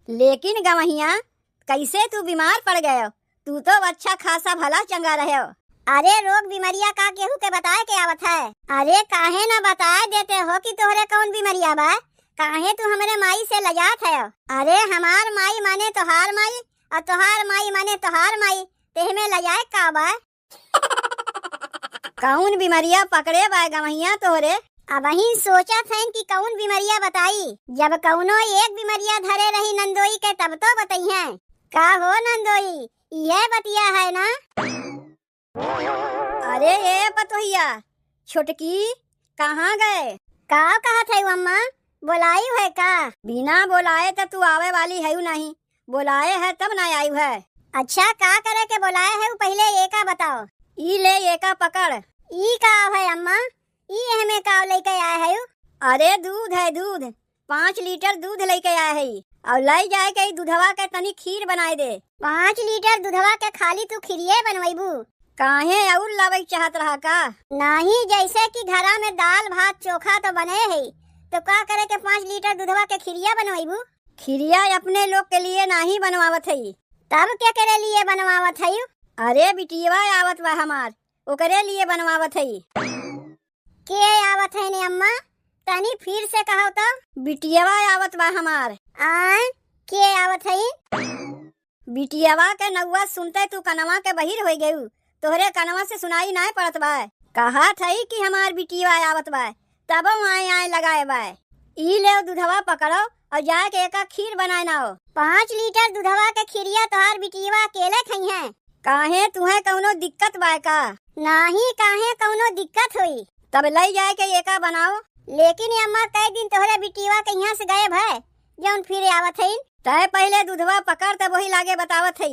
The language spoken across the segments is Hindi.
लेकिन गवहिया कैसे तू बीमार पड़ गयो? तू तो अच्छा खासा भला चंगा रहे हो। अरे रोग बीमारिया का केहू के बताए के आवत है। अरे काहे न बताए देते हो कि तोहरे कौन बीमारिया बा? काहे तू हमरे माई से लजात है? अरे हमार माई माने तोहार माई और तोहार माई माने तोहार माई, तेहमे लजाए का बा? कौन बीमारिया पकड़े बा गवहिया तोहरे? अब ही सोचा था कि कौन बीमारिया बताई। जब कौनो एक बीमारिया धरे रही नंदोई के तब तो बताई है। का हो नंदोई, ये बतिया है ना? अरे ये पतोहिया छोटकी कहाँ गए? का कहा थे अम्मा, बोलाई है का? बिना बोलाए तो तू आवे वाली है नहीं, बोलाए है तब ना आई है। अच्छा का करे के बोलाए है पहले ये का बताओ। ई ले ये का पकड़। ई का है अम्मा? ई हमें का लेके आए है? अरे दूध है, दूध 5 लीटर दूध लेके आए है और लाई जाए के दूधवा के तनी खीर बनाए दे। 5 लीटर दूधवा के खाली तू खीरिये बनवाईबू? काहे और लावे चाहत रहा का? नहीं, जैसे कि घरा में दाल भात चोखा तो बने है, तो का करे के 5 लीटर दूधवा के खीरिया बनवाईबू? खीरिया अपने लोग के लिए नहीं बनवावत है। तब क्या करे लिए बनवावत है? अरे बिटिया आवत बा हमार, ओकरे लिए बनवावत है। के आवत है ने अम्मा? तनी फिर से कहो तो। बिटिया आवत बा हमार। के आवत है? बिटियावा के नौवा सुनते तू कनवा के बहिर हो गयू, तोहरे कनवा से सुनाई नहीं पड़त बा। कहा थई कि हमार बिटिया आवत बा, तब आए आए लगाए बा। ई ले दूधवा पकड़ो और जाके एक खीर बनाए ना हो। 5 लीटर दूधवा के खीरिया तोहार बिटिया अकेले खई है? काहे तुम्हें कौनो दिक्कत बा का? नहीं, काहे कौनो दिक्कत हुई? तब ले जाए के एका बनाओ। लेकिन अम्मा कई दिन तोहरे बिटिया के यहाँ से गायब है जौन फिर आवत है? तय पहले दूधवा पकड़ तब वही लागे बतावत है।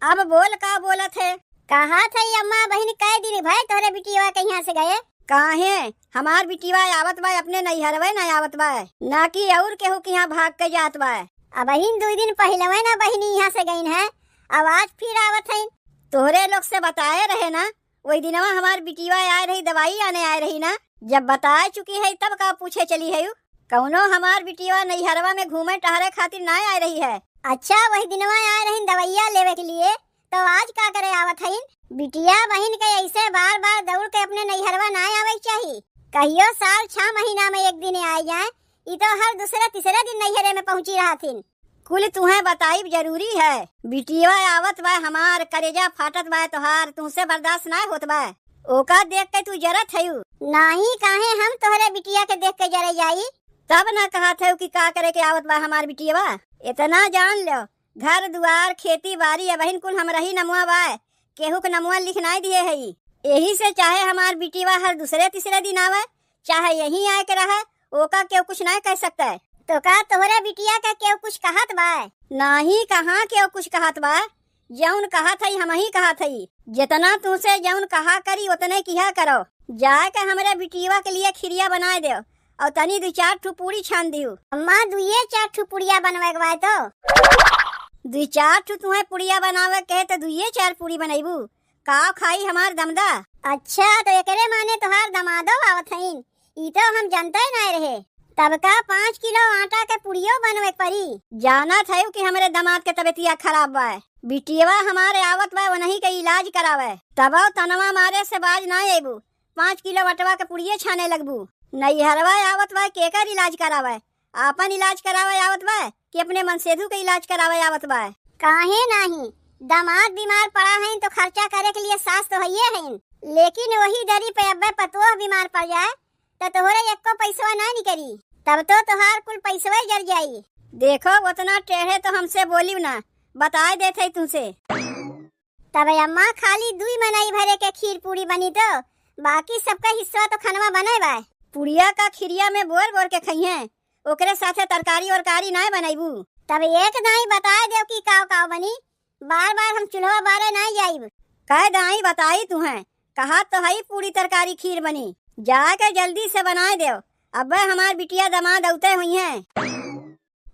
अब बोल का बोलत है? कहा था अम्मा बहन कई दिन भाई तोहरे बिटिया के यहाँ से गए? काहे हमार बिटिया आवत बा अपने नैहरवे न आवत बा, ना कि और केहू के यहाँ भाग के जात बा। अब बहन 2 दिन पहले ना बहनी यहाँ से गई है, अब आज फिर आवत है। तोहरे लोग से बताए रहे ना, वही दिनवा हमार बिटिया आए रही, दवाई आने आए रही ना। जब बता चुकी है तब का पूछे चली है? कौनो हमार बिटिया नैहरवा में घूमे टहरे खातिर ना आ रही है। अच्छा वही दिनवा आए रही दवाइया लेवे के लिए, तो आज का करे आवत है? बिटिया बहन के ऐसे बार बार दौड़ के अपने नैहरवा ना आवे चाहिए। कहियो साल 6 महीना में एक दिन आ जाए, ये तो हर दूसरे तीसरे दिन नैहरे में पहुँची रहा थी। कुल तुम्हें बताई जरूरी है। बिटिया आवत बा हमार करेजा फाटत बा तोहार, तुमसे बर्दाश्त ना होत बा। ओका देख के तू जरत है? नहीं, काहे हम तोहरे बिटिया के देख के जरे जाई? तब ना कहा था कि का करे के आवत बा हमार बिटिया। इतना जान लो, घर दुआर खेती बाड़ी बहन कुल हम रही नमुआ बा, केहू के नमुआ लिख नहीं दिए है। यही से चाहे हमार बिटिया हर दूसरे तीसरे दिन आवे, चाहे यहीं आए के रहे, ओका केहू कुछ नहीं कह सकता है। तो का तोहरे बिटिया का केहू कुछ कहत बा? नहीं, कहाँ केहू कुछ कहत बा। जौन कहा थई हम ही कहा थई, जितना तुमसे जौन कहा करी उतने किया करो। जाके हमारे बिटिया के लिए खीरिया बनाए दो और तनी 2-4 ठू पूरी छान दियो। अम्मा 2-4 ठू पुड़िया बनवाए के बाद तो 2-4 ठू तुम्हें पुड़िया बनावे के तो 2-4 पूरी बनाईबू। का खाई हमार दमदा? अच्छा तो एकरे माने तोहार दमादो आवत हईन, ई तो हम जानते ही नहीं रहे। तब का 5 किलो आटा के पुड़ियो बनवे पड़ी। जाना था कि हमारे दामाद के तबियतिया खराब बा, बिटिया हमारे आवत बा वही के इलाज करावे, तब तनवा मारे से बाज ना आबू। 5 किलो वटवा के पुड़िये छाने लगबू। नैहरवा आवत बा केकर इलाज करावे? आपन इलाज करावे आवत बा कि अपने मनसेधु के इलाज करावे आवत बा? काहे नहीं, दामाद बीमार पड़ा है तो खर्चा करे के लिए सास तो है है, लेकिन वही दरी पे अब पतोह बीमार पड़ जाए तो तोहरे एको पैसा ना निकली, तब तो तोहार कुल पैसवा जर जाई। देखो उतना टेढ़े तो हमसे बोलियो ना, बताए देते तुमसे। तब अम्मा खाली 2 मनाई भरे के खीर पूरी बनी तो बाकी सबका हिस्सा तो खनवा बने बा। पुड़िया का खीरिया में बोर बोर के खई है, ओकरे साथे तरकारी और कारी ना बनाईबू। तब एक दाई बताए दो कि काव काव बनी, बार बार हम चूल्हा बारे नहीं जाइब। कह दाई बताई तुम्हें, कहा तो है पूरी तरकारी खीर बनी, जाके जल्दी से बनाए दो। अब हमार बिटिया दामाद औते हुई हैं।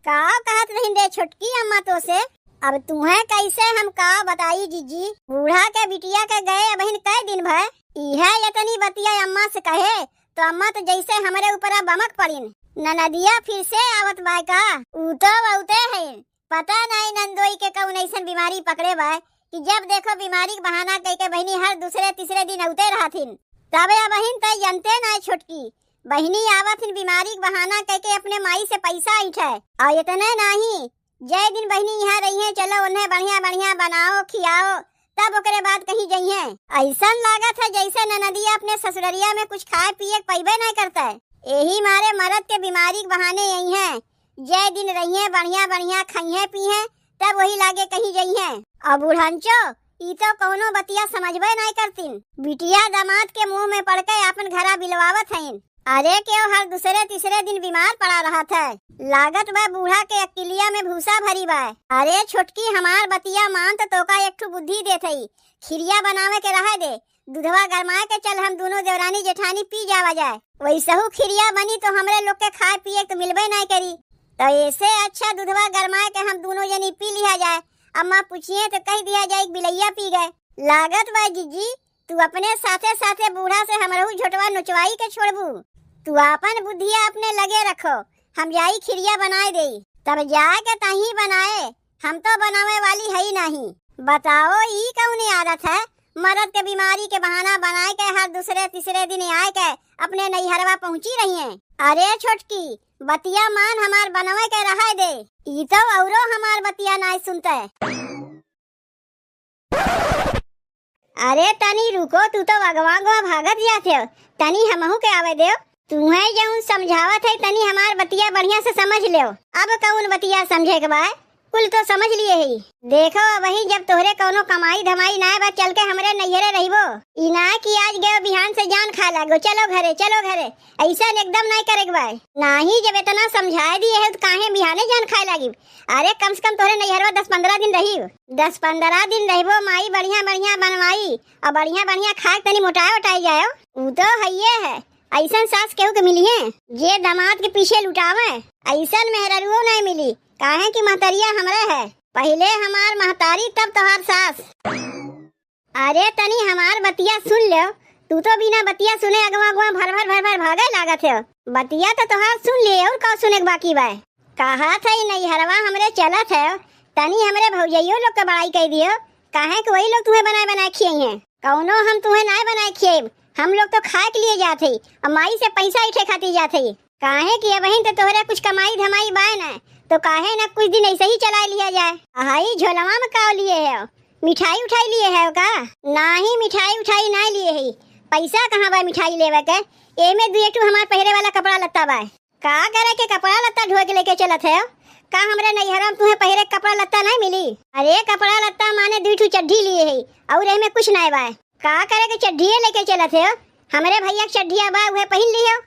काव कहत नहीं दे छोटकी अम्मा तो से, अब तुम्हें कैसे हम का बताई जीजी। बूढ़ा के बिटिया के गए बहन कई दिन भर, इहे इतनी बतिया अम्मा से कहे तो अम्मा तो जैसे हमारे ऊपर बमक पड़ीन। ननदिया फिर से आवत बाय का? ऊ तो बहुते है, पता नहीं नंदोई के कौन ऐसन बीमारी पकड़े बाय कि जब देखो बीमारी के बहाना कह के बहनी हर दूसरे तीसरे दिन औते रहथिन। तबे बहिन तय जनते नहीं छोटकी बहनी आवथिन बीमारी के बहाना कह के अपने माई से पैसा ऐठे। और इतने नहीं, जय दिन बहनी यहाँ रही है, चलो उन्हें बढ़िया बढ़िया बनाओ खियाओ, तब ओकरे बाद कहीं जाइए। ऐसा लागत है जैसे ननदिया अपने ससुररिया में कुछ खाए पिए पैबे नहीं करता है। यही मारे मरद के बीमारी के बहाने यही है, जय दिन रहिए बढ़िया बढ़िया खाइए पिए, तब वही लागे कहीं जाइए। अब बुढ़ांचो ई तो कोनो बतिया समझबे नहीं करतीन, बिटिया दामाद के मुंह में पड़ के अपन घरा बिलवावत है। अरे क्यों हर दूसरे तीसरे दिन बीमार पड़ा रहा था, लागत बा बूढ़ा के अकिलिया में भूसा भरी बा। अरे छोटकी हमार बतिया मान तो का एक ठो बुद्धि देत हई, खिरिया बनावे के रह दे, दूधवा गरमाए के चल हम दोनों देवरानी जेठानी पी जावा जाए। वैसहू खिरिया बनी तो हमरे लोग के खाए पिए तो मिलबे नहीं करी, तो ऐसे अच्छा दूधवा गरमाए के हम दोनों जनी पी लिया जाए। अम्मा पूछिए तो कह दिया जाए बिलैया पी गए। लागत बा जीजी तू अपने साथे साथे बूढ़ा से हमरहू झोटवा नुचवाई के छोड़बू। तू अपन बुद्धिया अपने लगे रखो, हम जाई खिरिया बनाए दे, तब जाके तही बनाए, हम तो बनावे वाली है ही नहीं। बताओ ई कौन आदत है मर्द के बीमारी के बहाना बनाए के हर दूसरे तीसरे दिन आए के अपने नैहरवा पहुंची रही है। अरे छोटकी बतिया मान हमार बनवे के रहा दे, ई तो औरो हमार बतिया नहीं सुनते। अरे तनी रुको, तू तो अगवा गवा भागत जाते हो, तनी हमहू के आवे देव। तुम्हें जौन समझावत है तनी हमार बतिया बढ़िया से समझ लो। अब कौन बतिया समझे के बाद कुल तो समझ लिए ही। देखो वही जब तोहरे कोनो कमाई धमाई ना बा चल के हमरे नैहरे रहिबो, ई ना कि आज गए बिहान से जान खा लागो चलो घरे चलो घरे, ऐसा एकदम नहीं करे बा। नाही जब इतना समझाए दिए है तो काहे बिहाने जान खाए लागी। अरे कम से कम तोहरे नैहरवा 10-15 दिन रही, 10-15 दिन रहिबो, माई बढ़िया बढ़िया बनवाई और बढ़िया बढ़िया खा तनी मोटाए उठाई जाए। ऊ तो हइये है, ऐसा सास केहू के मिली है जे दामाद के पीछे लुटावे, ऐसा मेहररुओ नहीं मिली। काहे कि महतरिया हमरे है, पहले हमार महतारी तब तोहार सास। अरे तनी हमार बतिया सुन लो, तू तो बिना बतिया सुने अगवा अगवा भर भागे लागत है। बतिया तो तोहार सुन लिए और का सुने बाकी बा। कहा था नैहरवा हमरे चलत है, तनी हमरे भौजइयो लोग के बड़ाई कह दियो, काहे कि वही लोग तुम्हें बनाए बनाए खियाई है, कौनो हम तुम्हें ना बनाए खियाई, हम लोग तो खाए के लिए जाते और माई से पैसा इठे खाती जाते। काहे कि वही तो तोहरे कुछ कमाई धमाई बाय ना, तो काहे ना कुछ दिन ऐसे ही चला लिया जाए। हाई झोलवा में का लिए है, मिठाई उठाई लिए है का? नाही मिठाई उठाई ना लिए है, पैसा कहाँ बा मिठाई लेवे के? एमे दू एक हमार पहरे वाला कपड़ा लत्ता बा, का करे के कपड़ा लत्ता ढो के लेके चलत है? का हमरे नैहरा में तुम्हें पहरे कपड़ा लत्ता नहीं मिली? अरे कपड़ा लत्ता माने 2 चड्ढी लिए है और एमे कुछ नहीं बा, का करे के चड्ढिए लेके चलत है? हमरे भैया के चड्ढिया बा उहे पहन लियो।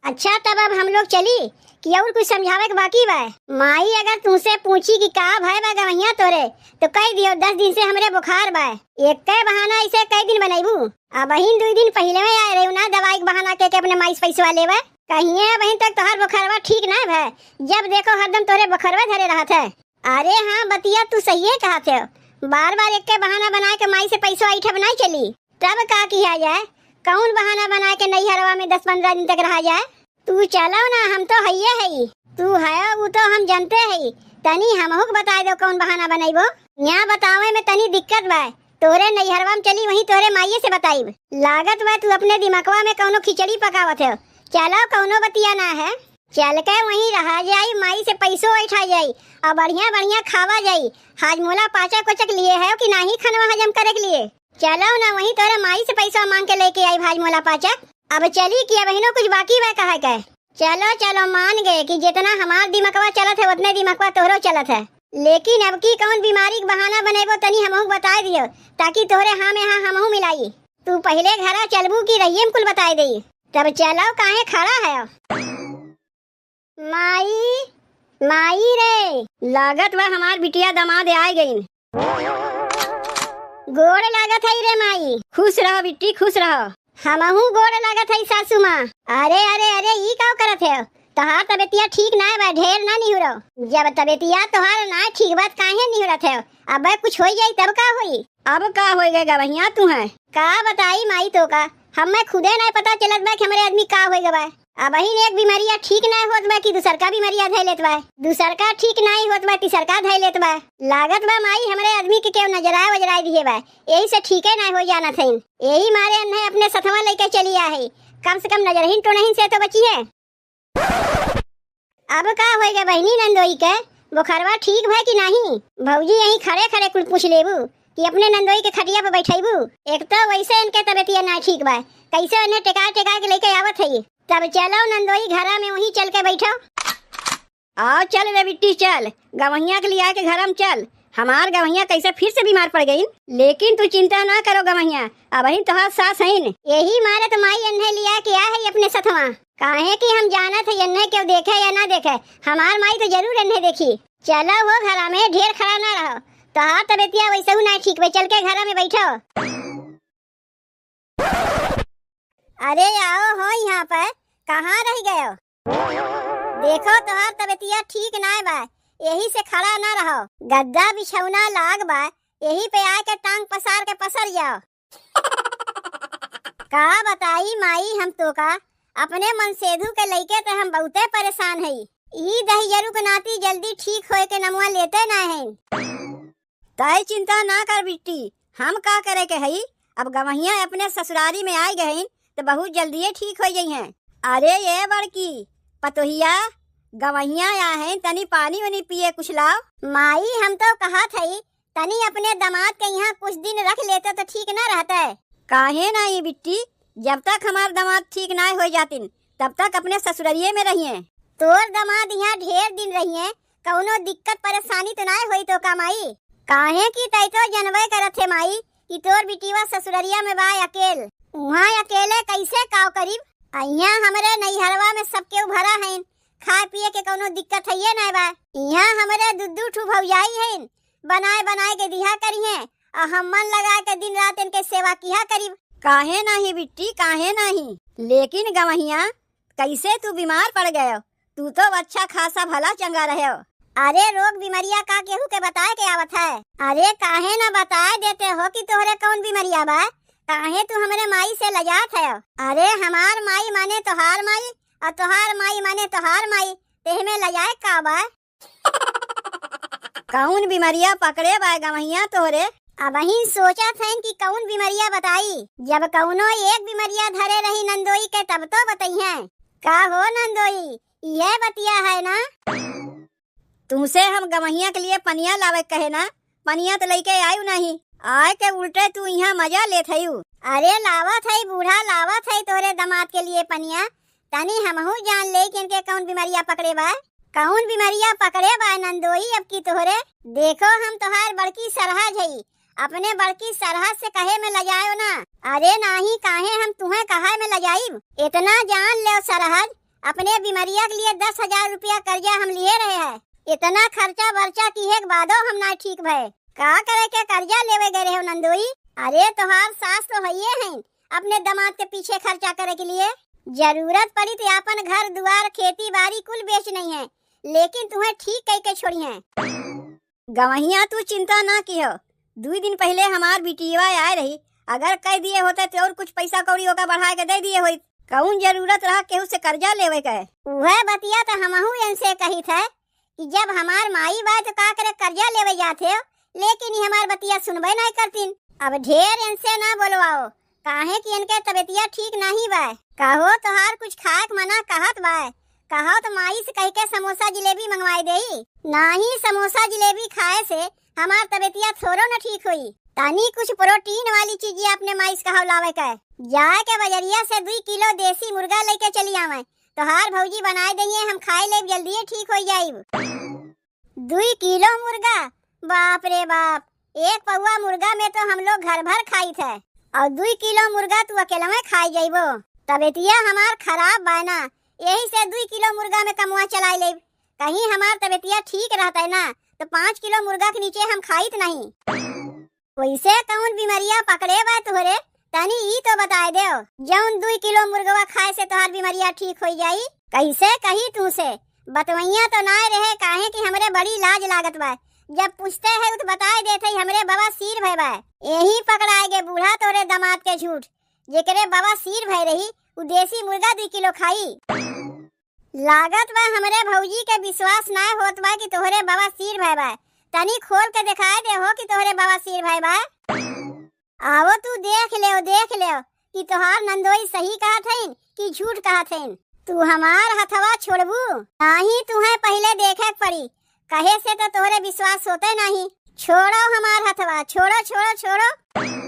अच्छा तब अब हम लोग चली कि और कुछ समझावे के बाकी बा? माई अगर तुमसे पूछी कि का भाई बा गवैया तोरे तो कह दियो 10 दिन से हमरे बुखार बा, एक के बहाना ऐसे कई दिन बनाईबू। अब बहिन 2 दिन पहले में आए रहे ना दवाई के बहाना के अपने माई से पैसा लेवे, कहिए बहिन तक तोहार बुखारवा ठीक ना है, जब देखो हरदम तोरे बुखारवा धरे रहत है। अरे हाँ बतिया तू सही है कहत है, बार बार एक के बहाना बना के माई से पैसा ऐठा बनाई चली, तब का किया जाए? कौन बहाना बना के नैहरवा में 10-15 दिन तक रहा जाए? तू चलो ना, हम तो हइये है, तू है वो तो हम जानते है, तनी हमहू के बता दो कौन बहाना बनाइबो। यहाँ बतावे में तनी दिक्कत बा, तोरे नैहरवा में चली वही तोरे माइये से बताइब। लागत बा तू अपने दिमागवा में कौनो खिचड़ी पकावत है, चलो कौनो बतिया ना है, चल के वहीं रहा जाई, माई से पैसो उठा जाई और बढ़िया बढ़िया खावा जाई। हाजमोला पाचा कोचक लिए है कि नहीं खनवा हजम करे के लिए? चलो ना वहीं तोरे माई से पैसा मांग के लेके आई हाजमोला पाचक। अब चली कि बहनों कुछ बाकी बा कहा के? चलो चलो मान गए कि जितना हमार दिमागवा चलत है उतने दिमागवा तोहरो चलत है, लेकिन अब की कौन बीमारी के बहाना बनेबो तनी हमहू बता दियो ताकि तोहरे हाँ में हाँ हमहू मिलाई। तू पहले घरा चलबू की रहिए कुल बताई दई, तब चलो काहे खड़ा है? माई माई रे, लागत बा हमार बिटिया दामाद आ गई। गोड़ लागत है रे माई। खुश रहो बिट्टी खुश रहो। हमहू गोड़ लागत है सासू माँ। अरे अरे अरे ई का करत है? तोहार तबीयतिया ठीक ना बा, ढेर ना निहुरो। जब तबीयतिया तोहार ना ठीक बात काहे निहुरत है? अब कुछ हो जाई तब का होई? अब का होएगा गवैया तू है का बताई माई तो का, हमें खुदे नहीं पता चलत बा कि हमरे आदमी का होएगा बा। अब ही एक बीमारिया ठीक ना होत बा कि दूसर का बीमारिया धै लेत बा, दूसर का ठीक नहीं होत बा तीसर का धै लेत बा। लागत बा माई हमरे आदमी के केव नजराए वजराए दिए बा, यही से ठीके ना हो जाना थईन। यही मारे अन्हे अपने सथवा लेके चली आ है, कम से कम नजरहीन तो नहीं से तो बची है। अब का होएगा बहनी नंदोई के बुखारवा ठीक है कि नहीं? भौजी यही खड़े खड़े कुल पूछ लेबू कि अपने नंदोई के खटिया पे बैठेबू। एक तो वैसे इनके तबियतिया ना ठीक बा, कैसे इन्हें टेका टेका के लेके आवत है। तब चलो नंदोई घरा में वहीं चल के बैठो। आओ चल रे बिट्टी चल, गवैया के लिया के घर में चल। हमार गवैया कैसे फिर से बीमार पड़ गई, लेकिन तू चिंता ना करो गवैया, अब ही तोहार सास है। यही मारे तो माई अन्हे लिया के आ है अपने सथवा, काहे कि हम जाना थे अन्हे क्यों देखे या ना देखे, हमार माई तो जरूर अन्हे देखी। चलो वो घरा में ढेर खड़ा ना रहो, तोहार तबियतिया वैसे हूँ ना ठीक बे, चल के घरा में बैठो। अरे आओ हो यहाँ पर, कहाँ रह गए हो? देखो तोहार तबियतिया ठीक ना बा, यही से खड़ा ना रहो, गद्दा बिछौना लाग बा, यही पे आके टांग पसार के पसर जाओ। का बताई माई हम तो का अपने मन सेधु के लइके तो हम बहुते परेशान हई। ई दहिजरू के नाती जल्दी ठीक होए के नमुआ लेते ना है। तय चिंता ना कर बिट्टी, हम का करे के हई, अब गवैया अपने ससुरारी में आई गई तो बहुत जल्दी ठीक हो गई हैं। अरे ये बड़की पतोहिया गवैया आया है, तनी पानी वानी पिए कुछ लाओ। माई हम तो कहा थई तनी अपने दामाद के यहाँ कुछ दिन रख लेते तो ठीक ना रहता है। काहे नहीं बिट्टी, जब तक हमार दामाद ठीक ना हो जातिन तब तक अपने ससुरारिये में रहिए। तोर दामाद यहाँ ढेर दिन रहिए, कौनो दिक्कत परेशानी तो ना होई तो का माई? काहे की तई तो जनवे करत है माई कि तोर बिटिवा ससुररिया में बा अकेल, वहाँ अकेले कैसे काव करीब। यहाँ हमरे नैहरवा में सबके भरा है, खाए पिए के कोनो दिक्कत है ना बा। यहाँ हमरे दुद्दू ठू भौजाई है, बनाए बनाए के दिहा करिए और हम मन लगा के दिन रात इनके सेवा किया करीब। काहे नहीं बिट्टी काहे नहीं, लेकिन गवैया कैसे तू बीमार पड़ गयो, तू तो अच्छा खासा भला चंगा रहे हो। अरे रोग बीमारिया का केहू के बताए के आवत है? अरे काहे ना बताए देते हो कि तोहरे कौन बीमारिया बा, काहे तू हमरे माई से लजात है? अरे हमार माई माने तोहार माई और तोहार माई माने तोहार माई, तेह में लजाए का बा? कौन बीमारिया पकड़े बा गवैया तोहरे? अब ही सोचा था कि कौन बीमारिया बताई, जब कौनो एक बीमारिया धरे रही नंदोई के तब तो बताइए। का हो नंदोई ये बतिया है ना? तुमसे हम गवैया के लिए पनिया लावे कहे ना, पनिया तो लेके आयु नहीं, आए के उल्टे तू यहाँ मजा लेत हयू। अरे लावत है बूढ़ा, लावत है तोरे दामाद के लिए पनिया, तनी हमहू जान ले कि इनके कौन बीमारिया पकड़े बा, कौन बीमारिया पकड़े बा नंदोई अब की तोहरे। देखो हम तोहार बड़की सरहज है, अपने बड़की सरहद से कहे में लजायो ना। अरे नहीं काहे हम तुम्हें कहा में लजाइब, इतना जान ले सरहद, अपने बीमारिया के लिए 10,000 रुपया कर्जा हम लिए रहे हैं, इतना खर्चा वर्चा की है बादो हम ना ठीक भय, का करे के कर्जा लेवे गए रहे हो नंदोई? अरे तोहार सास तो हइये हैं, अपने दामाद के पीछे खर्चा करे के लिए जरूरत पड़ी तो अपन घर दुआर खेती बाड़ी कुल बेच नहीं है, लेकिन तुम्हें ठीक कह के छोड़ी है। गवैया तू चिंता ना की हो, 2 दिन पहले हमार बिटिया आए रही, अगर कह दिए होते तो और कुछ पैसा कौड़ी होगा बढ़ा के दे दिए होई, कौन जरूरत रहा केहू से कर्जा लेवे के। वह बतिया तो हमहू इनसे कही था कि जब हमार माई बा तो का करे कर्जा लेवे जाते हो, लेकिन ये हमार बतिया सुनबे नहीं करतीन। अब ढेर इनसे ना बोलवाओ, काहे कि इनके तबियतिया ठीक नहीं बा, कहो तोहार कुछ खाए मना कहत बा, कहो तो माई से कह के समोसा जिलेबी मंगवाई देई, नहीं समोसा जिलेबी खाए से हमार तबियतिया थोड़ो न ठीक हुई, तानी कुछ प्रोटीन वाली चीजें अपने माई से कहो लावे के, जाए के बजरिया से 2 किलो देसी मुर्गा लेके चली आवे, तोहार भौजी बनाए देंगे, हम खाए ले जल्दी ठीक हो जाइब। 2 किलो मुर्गा, बाप रे बाप, एक पौवा मुर्गा में तो हम लोग घर भर खाई थे, और 2 किलो मुर्गा तू अकेला में खाई जाइबो, तबियतिया हमार खराब बाना, यही से 2 किलो मुर्गा में कमुआ चलाई ले, कहीं हमार तबियतिया ठीक रहता है ना तो 5 किलो मुर्गा के नीचे हम खाइत नहीं। वैसे कौन बीमारिया पकड़े बा तुहरे, तनी ई तो बताए दे, जौन 2 किलो मुर्गवा खाए से तोहार बीमारिया ठीक हो जाई, कैसे कही तू से बतवैया तो ना रहे, काहे कि हमरे बड़ी लाज लागत बा, जब पूछते है तो बताए देते हमरे बाबा सिर भय बा, यही पकड़ाए गे बूढ़ा तोरे दामाद के झूठ, जेकरे बाबा सिर भय रही उ देसी मुर्गा 2 किलो खाई। लागत बा हमरे भौजी के विश्वास ना होत बा कि तोहरे बवासीर भय बा। तनी खोल के दिखाए दे हो कि तोहरे बवासीर भय बा। आवो तू देख ले कि तोहार नंदोई सही कहत हईन कि झूठ कहत हईन। तू हमार हथवा छोड़बू नाही, तुम्हें पहले देखे पड़ी, कहे से तो तोहरे विश्वास होते नहीं। छोड़ो हमार हथवा, छोड़ो छोड़ो छोड़ो।